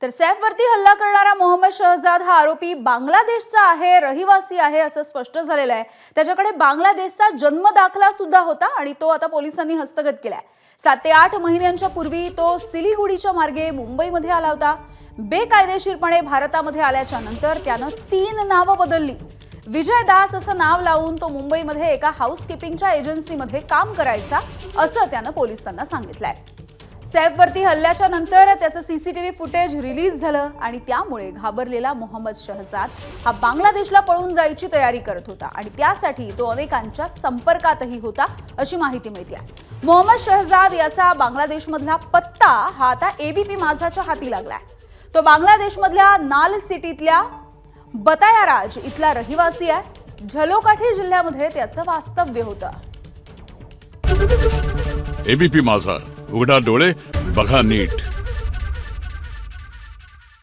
तर सैफवरती हल्ला करणारा मोहम्मद शहजाद हा आरोपी बांगलादेशचा आहे, रहिवासी आहे असं स्पष्ट झालेलं आहे। त्याच्याकडे बांगलादेशचा जन्म दाखला सुद्धा होता आणि तो आता पोलिसांनी हस्तगत केलाय। 7 ते 8 महिन्यांच्या पूर्वी तो सिलिगुडीच्या मार्गे मुंबईमध्ये आला होता। बेकायदेशीरपणे भारतामध्ये आल्याच्या नंतर त्यानं 3 नावं बदलली। विजय दास असं नाव लावून तो मुंबईमध्ये एका हाऊसकीपिंगच्या एजन्सीमध्ये काम करायचा असं त्यानं पोलिसांना सांगितलंय। सैफवरती हल्ल्याच्या नंतर त्याचं सीसीटीव्ही फुटेज रिलीज झालं आणि त्यामुळे घाबरलेला मोहम्मद शहजाद हा बांगलादेशला पळून जायची तयारी करत होता आणि त्यासाठी तो अनेकांच्या संपर्कातही होता अशी माहिती मिळते। मोहम्मद शहजाद याचा बांगलादेशमधला पत्ता हा आता एबीपी माझाच्या हाती लागलाय। तो बांगलादेशमधल्या नाल सिटीतल्या बतायाराज इथला रहिवासी आहे। झलोकाठी जिल्ह्यामध्ये त्याचं वास्तव्य होतं। एबीपी माझा, उघडा डोळे बघा नीट।